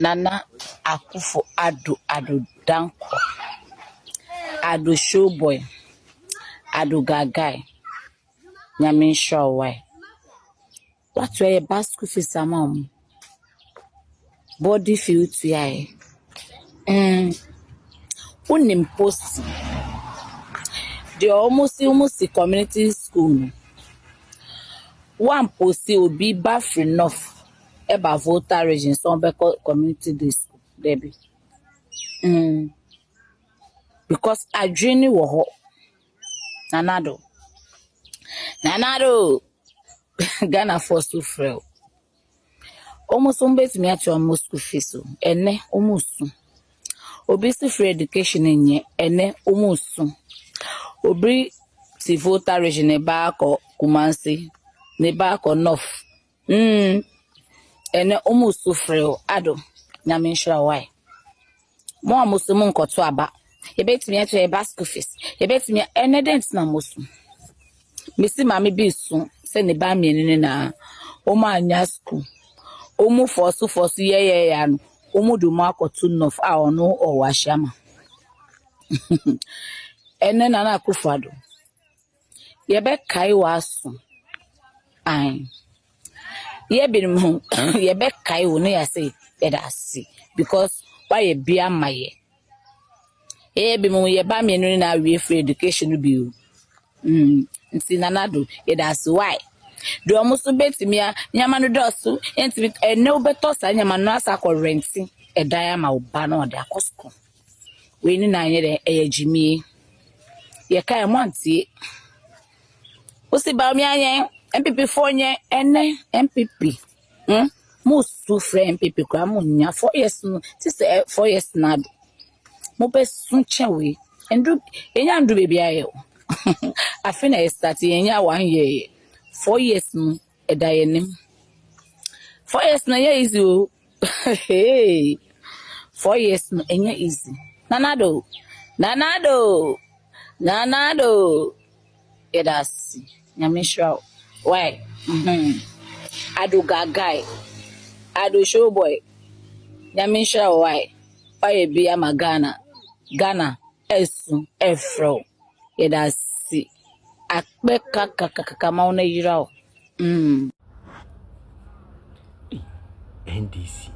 Nana Akufo Addo Danko, Addo Showboy, Addo Gagai, Nyamin Shaw why. What way a basket for some body feel to ye? Unim post the almost the community school. One post will be buff enough about Volta region, some community this Debbie. Because I dream you were Nanado. Ghana for so frail. Almost me at your most school fees, ene almost. Obisi free education in ye, ene almost. Obri si Volta region ne back or Kumansi, ne back or North. Ene almost so frail. Addo, Nyamin sure why. More Muslim koto aba. You bet me at your basket fees. You bet me ene dance na Muslim. Missy Mammy be soon, send the bammy in na. Oma anya school. Omu for ye and Omu do mark or two of our no or washama. And then Akufo Addo. Ye bet kai was aye. Ye been home, ye bet kai when say, it I see, because why a beer my ye. Ye be mo ye bammy in our way free education will be. Nanado, that's why. Do almost bet me a Yamano dosu, and no better than Yamanasa or renting a diama or banner de Costco. We need a Jimmy. Ye can't want see. What's about me? MPP for ye, and MPP. Most two friend MPP Cramunia 4 years, 4 years nad. Mopes soon chawi, and do a do baby. I think I started in 1 year, 4 years a dying. 4 years no easy. Hey, 4 years no easy. Nanado. It does. Nyamin sure. Why? Addo Gagai, Addo Showboy. Nyamin sure why? Why be a Ghana, Esu, Efro. It does see. Akpe Kaka mauna yirao. NDC.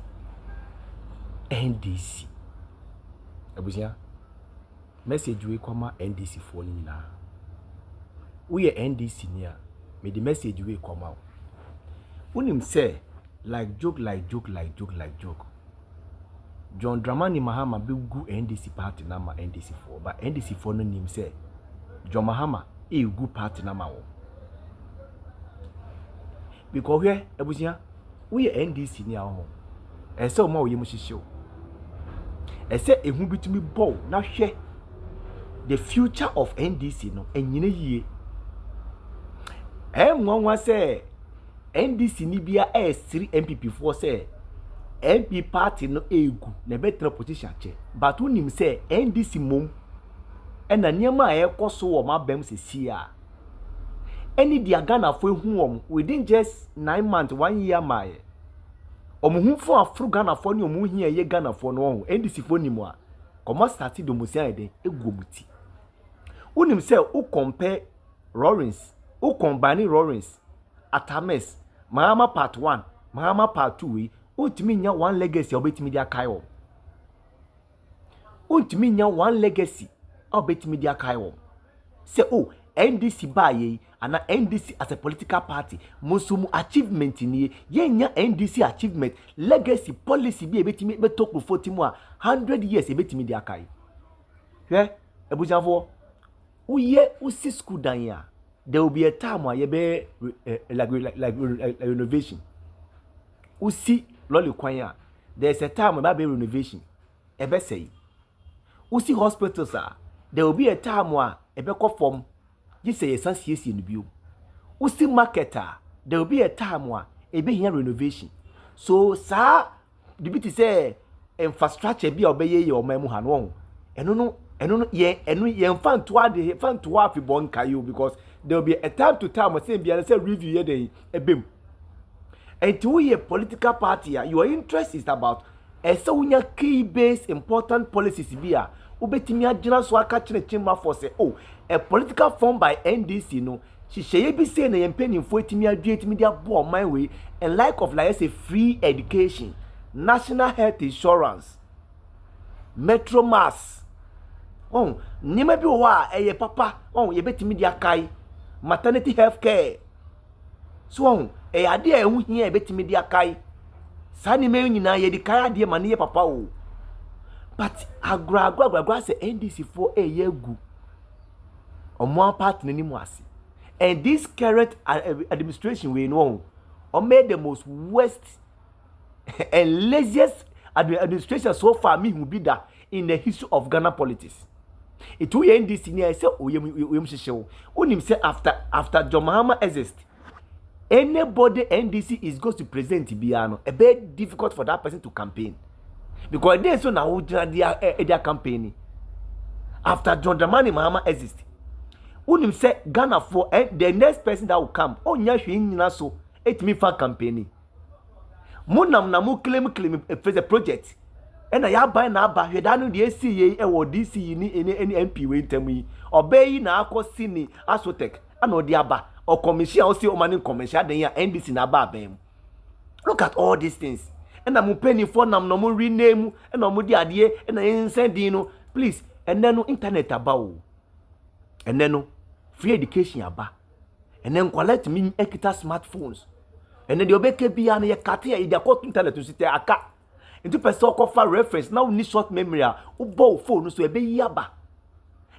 Abusia. Message we come NDC for ni na. We NDC near. Me the message we come out. Unim say like joke. John Dramani Mahama be gu NDC party na ma NDC for, but NDC for no nim say John Mahama e gu party na ma wo. Because here Abusia we NDC near ho. E say o ma wo yemu hihye o. E say ehu bitumi bow na hwe the future of NDC no enyine yie. Nwanwa say NDC ni bia S3 MPP for say MP party no egu na better position che, but unim say NDC mom ena niema ekoso wo mabem sesia any dia Ghana for ehu within just 9 months 1 year my omuhu for afro Ghana for ni omu hia ye Ghana for no NDC for ni mu a komo start do musia ede egu omuti unim say u compare Lawrence u combine Lawrence Atames Mahama part 1 Mahama part 2 we ultimi nya one legacy obetimi dia kaiwo ultimi nya one legacy obetimi dia kaiwo say oh NDC baye ana NDC as a political party musumu achievement ni ye nya NDC achievement legacy policy bi ebetimi betokru fotimu a 100 years ebetimi dia kai hwe ebujanfo uye usi school dan ya there will be a time where you be like renovation usi lolly kwanya there's a time where be renovation ebe say usi hospitals there will be a time where ebe ko form you say yes in bio usi marketer there will be a time where ebe here renovation so sir the bit say infrastructure bi obeye ye o mamu hanu eno ye fan to afi bon kayo because there will be a time to time say be say review here dey ebem. And to a political party, your interest is about ese unya key based important policies bi a obetimi agina so aka kire chamber for say oh a political form by NDC no hihye bi say na yempanimfo etimi adwe etimi dia bo man we and like of like say free education, national health insurance, metro mass. Oh nima bi wo a eye papa oh yebetimi dia kai maternity health care. So e ade a ehu hia yebetimi dia kai. Sani me nyina ye di kai ade ma ne papa o. But agra say NDC for egu. Omo part ni mu ase. And this current administration we know made the most worst and laziest administration so far me who be that in the history of Ghana politics. It will end this year. I say, oh, you only say after John Mahama exist, anybody NDC is going to present Biano. A bit difficult for that person to campaign because they so now their campaigning after John Dramani Mahama exist. Unim say Ghana for the next person that will come. Oh, nyashwi so it me for campaigning. Munam na mu claim for the project. And I buy na ba hwedanu the ACA e wo DC ni any MP we ntami. Obey na akọ sini Asotek and odi aba or commission o say o mani commission den ya NDC na ba abem. Look at all these things. And I'm penny for nam no mu rename and omo di ade and I send no please and then no internet about. And then no free education aba. And then collect me ekita smartphones. And then the obeke bia na ye kate ya ida ko internet to sit aka. Into person offer reference now ni short memory a ubo phone so ebe yaba.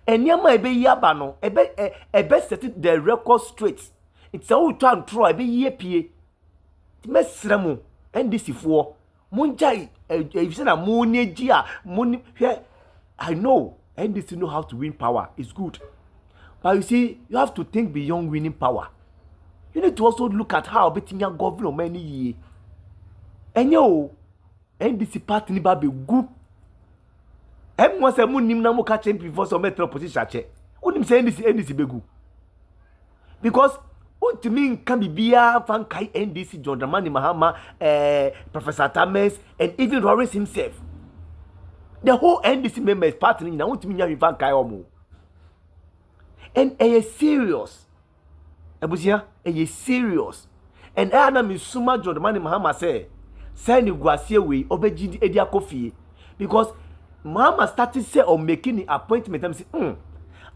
Enyama ebe yaba no ebe set the record straight. It's a try and throw ebe ye pie. Mesremu NDC for munjai if say na money a money I know NDC know how to win power. It's good. But you see, you have to think beyond winning power. You need to also look at how betting your government many years. And yo, NDC party ni ba be good. Everyone say munim na mo catch him before some metro position che. Unim say NDC be good. Because ultimately can be bia fan kai NDC John Dramani Mahama, Professor Tames, and even Lawrence himself. The whole NDC members party na ultimately fan kai omo. And a serious. Abusia, a serious. And Anna Misuma John Dramani Mahama say, send you guasie we obeji edia kofi. Because Mahama started say or making the appointment. I'm saying,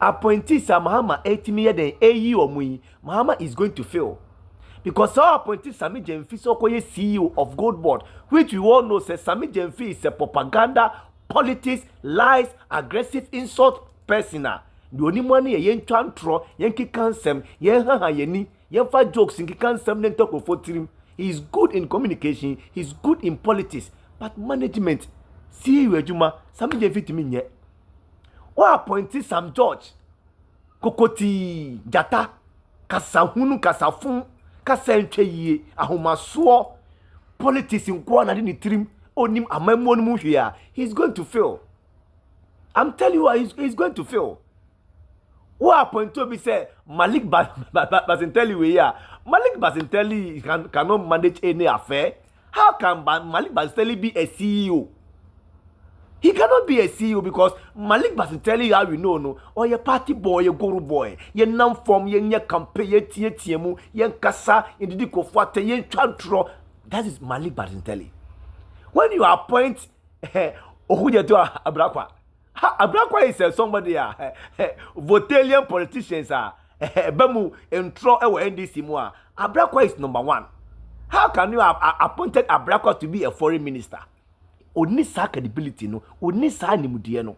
appointee Sir Mahama 80 million then AE or Mui. Mahama is going to fail. Because our appointee Sami Jemfi so called CEO of Gold Board, which we all know says Sami Jemfi is a propaganda, politics, lies, aggressive insult persona. The only money yen tantro, yen kikansem, yen ha yeni, yen fa jokes in kikansem nen talk of him. He is good in communication, he's good in politics, but management, see you Juma, Sami Jemfi to me yet. Or appointee Sam George, Kokoti, Jata, Kasahunu, Kasafun, Kasenche ye, Ahomasuo, politics in Kwana in trim, onim amemon here. He's going to fail. I'm telling you, he's going to fail. What point to be say Malik Basintelli we here? Malik Basintelli cannot manage any affair. How can Malik Basintelli be a CEO? He cannot be a CEO because Malik Basintelli, how we know, no, or your party boy, your guru boy, your non form, your campaign, your TMU, your Kasa, in the Dikofate, your Chantro. That is Malik Basintelli. When you appoint Ohujeto Abrakwa, Abrakwa is somebody, Votalian politicians are Bemu intro NDC Moa. Abrakwa is number one. How can you have appointed Abrakwa to be a foreign minister? Only sa credibility no, only sa nimudie no.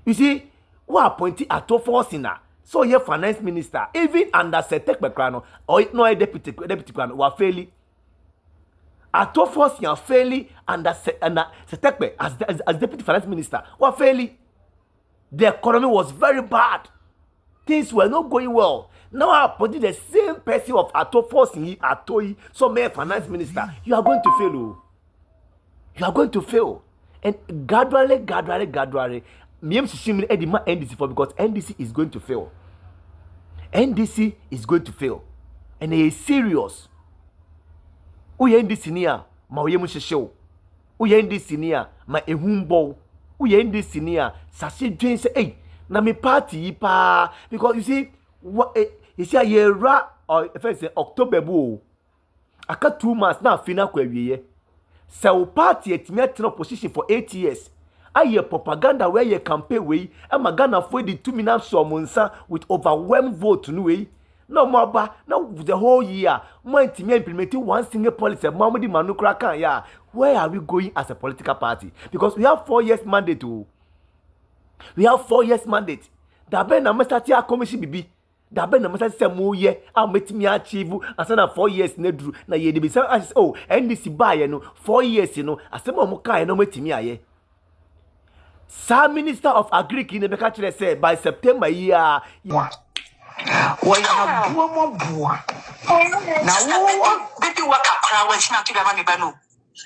You see, who appointed Akufo Addo, so ye finance minister, even under Akpe Kaka or no a deputy Kaka, were failing. Akufo Addo failing under Akpe as deputy finance minister, were failing. The economy was very bad. Things were not going well. Now I appointed the same person of Akufo Addo, so may finance minister. You are going to fail. Oh. You are going to fail. And gradually, Miem Shishim Edima NDC for because NDC is going to fail. NDC is going to fail. And it is serious. Uye NDC niya, ma uye mushisho. Uye NDC ni a ma ehumbo. Uye NDC ni a sase dwen say hey na me party pa because you see what you see a year or if I say October bu aka 2 months na afina kwa wiye. So party etimi atena opposition for 8 years. Aye propaganda where ye campaign we ama Ghana for the 2 minutes so monsa with overwhelming vote no way. No more ba now the whole year mo etimi implementing one single policy mamudi manukra kan ya. Where are we going as a political party? Because we have 4 years mandate to. We have 4 years mandate. Da ben na mestati a commission bibi. Da ben na mestati se mo ye a metimi achieve asana 4 years na duru na ye de be say oh NDC ba ye no 4 years no asema mo kan no metimi aye. Sa Minister of Agric in the Bekachile say by September year Why have bua. Now baby work up crowds not to be money banu.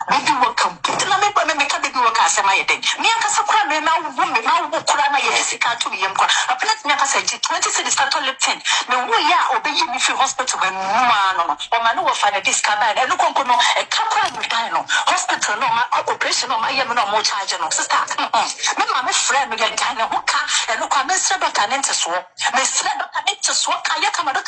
Baby work come put na me baby work as my thing. Me and Casapra now woman now Kurana Yesica to be young. A plant me as 20 cities start to live 10. No we are obeying me for hospital when man or man will find a discard and look on a couple of dino hospital no my operation on my no more charge no sister. My friend we get dino who can and look on Mr. Bacanen to swap. Miss Bacanen to swap. I come out of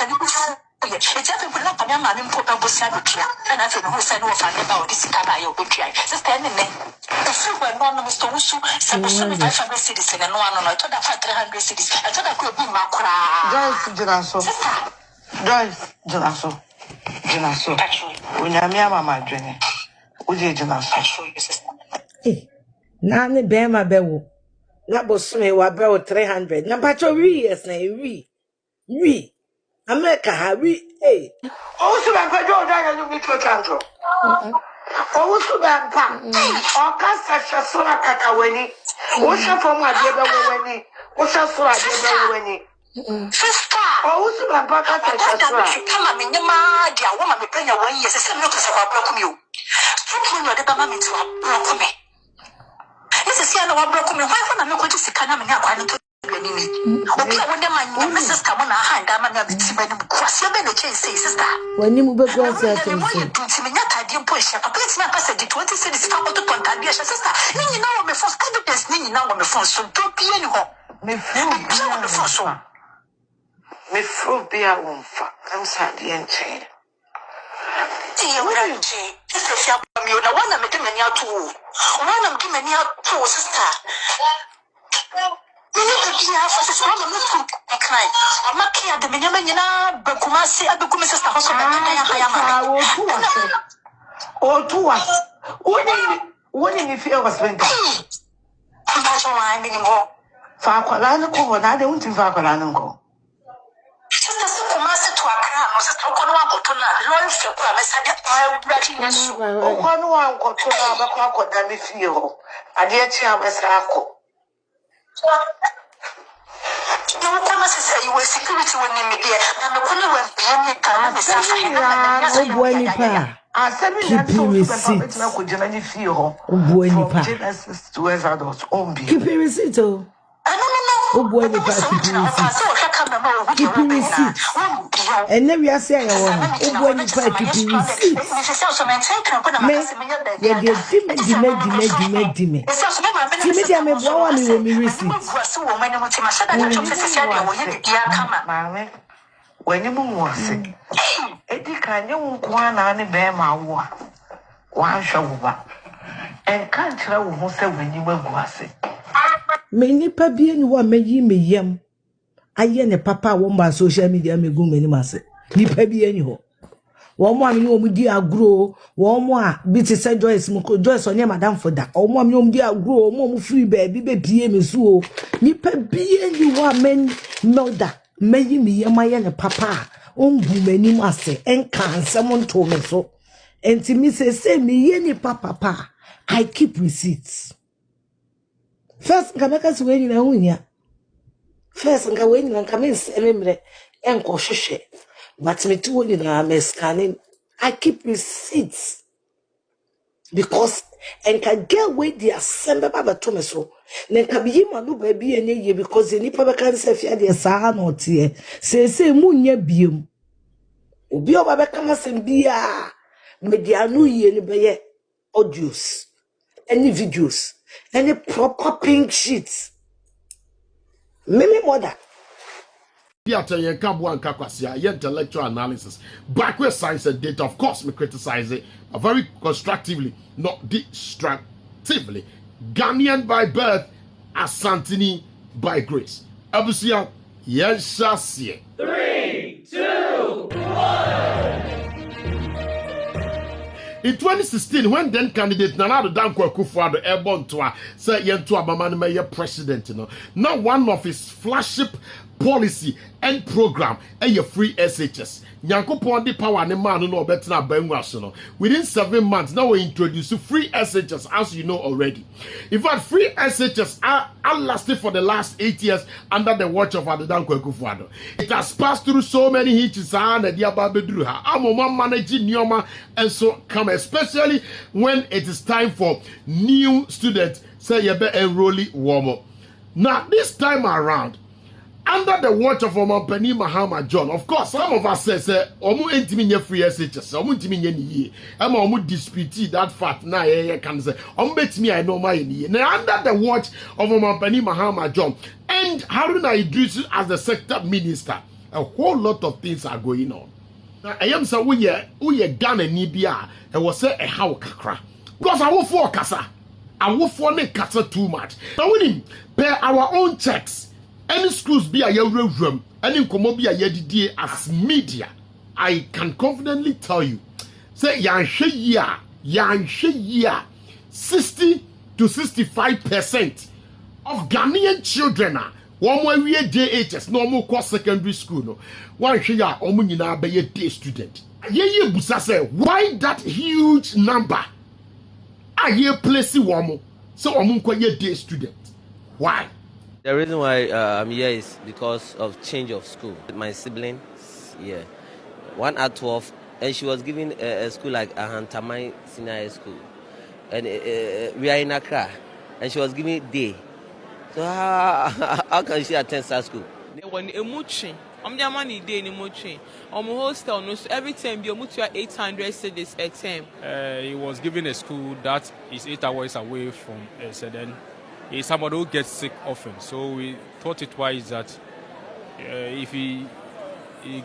it's every one of them and important Busabukia, and I think who said what I about this Cabayo Bukia. Sister, the few were non Mr. Wusu, 500 cities and no one on I told that 300 cities. I thought I could be Macra. Joyce Janaso. When I'm your mamma, Jenny. Would you Janaso? Hey, Nani Bema Bewo. Nabosme wa bewo 300. Nampacho years na we. America Harry, hey. Also, I'm going to go down and meet your country. Also, I'm back. Or Cassa Sora Kakaweni. What's up from my dear What's up for a dear Sister, also, I'm back at the come on, my dear woman, me bring away. Yes, it's a look as I broke you. Something you're the mammy to have broken me. This is here, no one broke me. Why when I'm not going to see Canam and I okay, when the man, Mrs. Kamana, hand, I'm not cross your benefit, sister. When you move across the I didn't push a place, my passage 20 cities, come to contact your sister. You know, my first evidence, you know, on the phone, so don't be any home. Me fool be on the phone, so me fool be a woman. I'm sad, the end chain. Dear, what I'm saying, this is your one I'm giving you two. One I'm giving you two, sister. I'm not here. The Minamana, Bakumasi, Abukumis, the house of Hayama. Or to us. What if you was went? I'm anymore. Farqualano, I don't think Farqualano. Just as a master to a crown, was a token one to learn for promise. I reckon one got to have a cock than if you. I dare tell myself. You will say you were security when you media, and the only one being I said, keep receipt. Genesis to adults only. Keep receipt. Oh, boy, the party keep receipt. And then we are saying, oh, boy, the party keep receipt. When you was it, Eddie can you one and bear my war. One shower. And can't tell who said when you were was it. Many pabian one may ye me yam. I yen a papa won by social media me go many mass. Ni pabian ho. One more you dear grow, one more bit said Joyce Moko Joyce on your madam for that. Or one you dear grow, more free baby, me so. Ni pabian you are men melda. May me yama papa, many master, and can someone told me so. And to me say me yenny papa, I keep receipts. First, Kamakas waiting a winya. First, and waiting and come in, and cautious. But me too in a scanning. I keep receipts because and can get away the assembly Baba Tomaso. Then can be him and no baby any year because the nipper can say if you had a son or tear. Say, moon ye beam. Ubio Baba Camas and Bia. Medianu ye by or juice. any videos, any proper pink sheets. Maybe more than. Theater yen kabu and kakwasia, intellectual analysis, backward science and data. Of course, me criticize it very constructively, not destructively. Ghanaian by birth, Asantini by grace. Abusia, yes, shall see. 3, 2, 1. In 2016, when then candidate Nana Addo Akufo Addo airborne to her, say Yentu Abamani may president, now one of his flagship policy and program, a free SHS. Nyankopon the power and man no better na benwaso. Within 7 months, now we introduce free SHS, as you know already. In fact, free SHS are lasted for the last 8 years under the watch of Addo Akufo Addo. It has passed through so many hitches and the Ababedruha. I'm managing Nyoma and so come, especially when it is time for new students say you be enrolling warm. Now this time around, under the watch of Omampani Mahama John, of course, some of us say, Omu entimi free SHS, Omu entimi nye niye. Ema Omu dispute that fact na can say, Omu betimi I know my niye. Now under the watch of Omampani Mahama John and Haruna Idris as the sector minister, a whole lot of things are going on. Now I am say we Ghana ni bia, e was say a how kakra. Because I will for kasa. I will for ne kasa too much. Now we need pay our own checks. Any schools be a room, any komo be a yedidie as media, I can confidently tell you, say yanshe year, 60 to 65% of Ghanaian children are one way we JHS, normal course secondary school, no one share omunina be a day student. Ye busa say, why that huge number? I hear placing one so omunko ye day student. Why? The reason why I'm here is because of change of school. My siblings, yeah, one at 12, and she was given a school like Ahantamai Senior High School, and we are in Accra, and she was given day. So how can she attend that school? When emuchi, the money day in emuchi, hostel no. So every time you move to 800 cedis a term. He was given a school that is 8 hours away from Eden. He's somebody who gets sick often, so we thought it wise that if he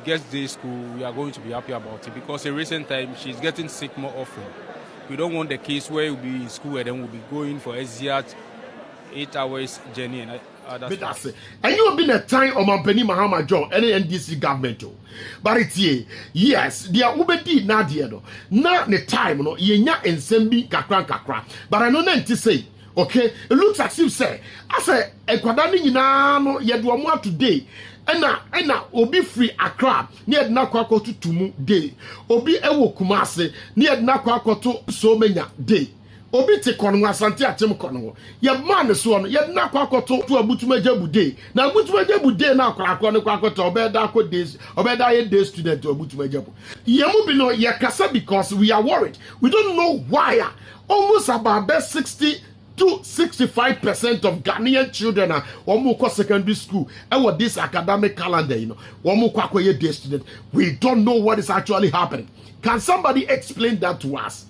gets day school, we are going to be happy about it, because in recent times she's getting sick more often. We don't want the case where we'll be in school and then we'll be going for a 8 hours journey. That's it. And you have been a time on Mampani Mahama John, any NDC government. But it's yes, they are ubedi nadia no. Now the time no yenya ensembi kakra. But I know nothing to say. Okay, it looks as if say, I say, Ekwadani no yedwamwa today. Ena obi free Accra, near Nakwako to Tumu day. Obi ewo Kumase, near Nakwako to so many day. Obi te konwa santi atem konwo. Ye man so no, ye Nakwako to abutumajabu day. Na abutumajabu day na akwako ne kwako to obeda ko days, obeda ye day student to abutumajabu. Ye mu bi no ye kasa because we are worried. We don't know why. Almost about 60 to 65% of Ghanaian children are Womuko secondary school and what this academic calendar, Womuko day student. We don't know what is actually happening. Can somebody explain that to us?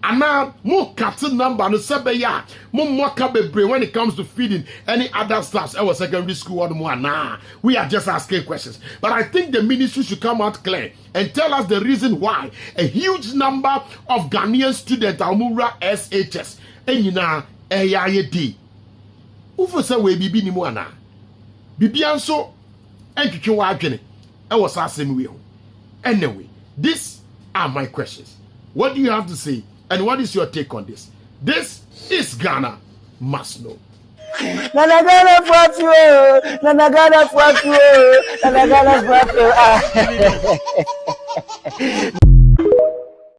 And now, more cattle number no sebeya, more cabebre when it comes to feeding any other staffs our secondary school or more. Nah, we are just asking questions. But I think the ministry should come out clear and tell us the reason why a huge number of Ghanaian students are Mura SHS. And you know, AID. Ufo say we bibi ni mu ana. Bibi anso enkeke wa adwene. E was asem we ho. Anyway, these are my questions. What do you have to say? And what is your take on this? This is Ghana Must Know. Nana Ghana fuck you. Nana Ghana fuck you. Nana Ghana fuck you.